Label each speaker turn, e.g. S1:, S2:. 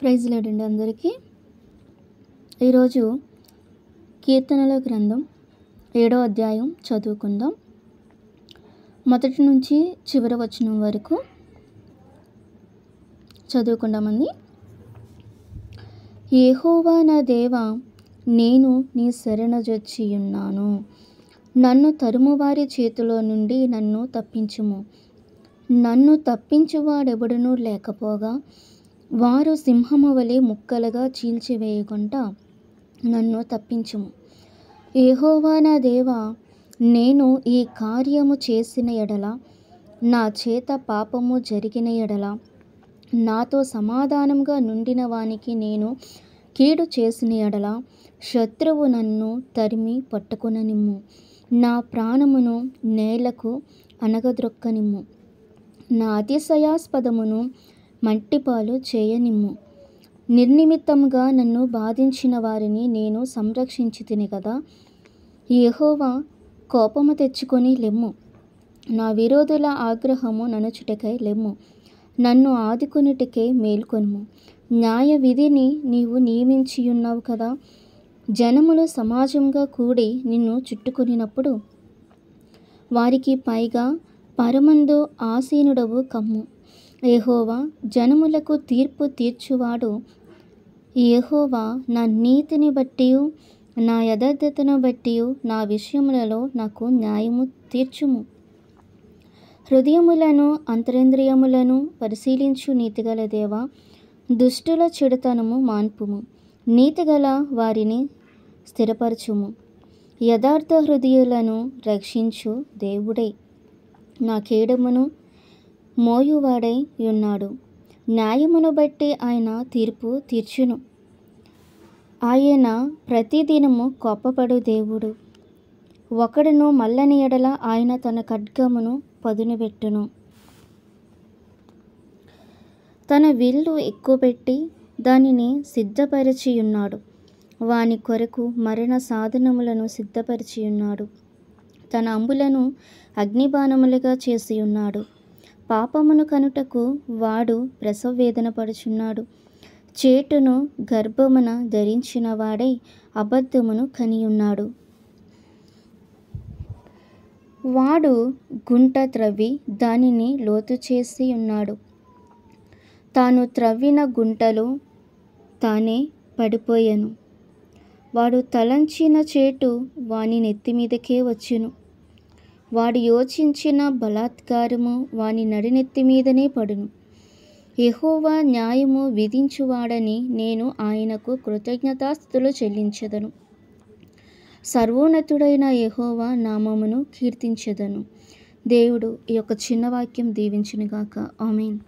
S1: Praise lord అండి అందరికీ. ఈరోజు కీర్తనల గ్రంథం 7వ అధ్యాయం చదువుకుందాం. మొదటి నుంచి చివరి వచనం వరకు చదువుకుందామండి. యెహోవా నా దేవా, నేను నీ శరణుజొచ్చియున్నాను. నన్ను తరుమువారి చేతిలో నుండి నన్ను తప్పించుము. నన్ను తప్పించువాడెవడునూ లేకపోగా వారు సింహము వలె ముక్కలుగా చీల్చివేయకుండా నన్ను తప్పించుము. యెహోవా నా దేవా, నేను ఈ కార్యము చేసిన ఎడల, నా చేత పాపము జరిగిన ఎడల, నాతో సమాధానంగా నుండిన వానికి నేను కీడు చేసిన ఎడల, శత్రువు నన్ను తరిమి పట్టుకొననిమ్ము. నా ప్రాణమును నేలకు అణగద్రొక్కనిమ్ము. నా అతిశయాస్పదమును మట్టిపాలు చేయనిమ్ము. నిర్నిమిత్తముగా నన్ను బాధించిన వారిని నేను సంరక్షించితిని కదా. యెహోవా, కోపము తెచ్చుకొని లెమ్ము. నా విరోధుల ఆగ్రహము ననుచుటకై లెమ్ము. నన్ను ఆదుకొనుటకై మేల్కొనుము. న్యాయ విధిని నీవు నియమించియున్నావు కదా. జనములు సమాజంగా కూడి నిన్ను చుట్టుకొనినప్పుడు వారికి పైగా పరమందు ఆసీనుడవు కమ్ము. యెహోవా, జనములకు తీర్పు తీర్చువాడు. యెహోవా, నా నీతిని బట్టియు నా యథార్థతను బట్టియు నా విషయములలో నాకు న్యాయము తీర్చుము. హృదయములను అంతరింద్రియములను పరిశీలించు నీతిగల దేవా, దుష్టుల చెడుతనము మాన్పుము. నీతిగల వారిని స్థిరపరచుము. యథార్థ హృదయులను రక్షించు దేవుడే నా కేడమును మోయువాడై ఉన్నాడు. న్యాయమును బట్టి ఆయన తీర్పు తీర్చును. ఆయన ప్రతిదినము కోపపడు దేవుడు. ఒకడును మల్లని ఎడల ఆయన తన ఖడ్గమును పదునుబెట్టును. తన విల్లు ఎక్కుపెట్టి దానిని సిద్ధపరిచియున్నాడు. వాని కొరకు మరణ సాధనములను సిద్ధపరిచియున్నాడు. తన అంబులను అగ్నిబాణములుగా చేసియున్నాడు. పాపమును కనుటకు వాడు ప్రసవవేదన పడుచున్నాడు. చేటును గర్భమున ధరించిన వాడై అబద్ధమును కనియున్నాడు. వాడు గుంట త్రవ్వి దానిని లోతు చేసి ఉన్నాడు. తాను త్రవ్విన గుంటలో తానే పడిపోయెను. వాడు తలంచిన చేటు వాని నెత్తిమీదకే వచ్చును. వాడు యోచించిన బలాత్కారము వాని నడినెత్తి మీదనే పడును. యెహోవా న్యాయము విధించువాడని నేను ఆయనకు కృతజ్ఞతాస్తుతులు చెల్లించెదను. సర్వోన్నతుడైన యెహోవా నామమును కీర్తించెదను. దేవుడు ఈ యొక్క చిన్న వాక్యం దీవించునుగాక. ఆమేన్.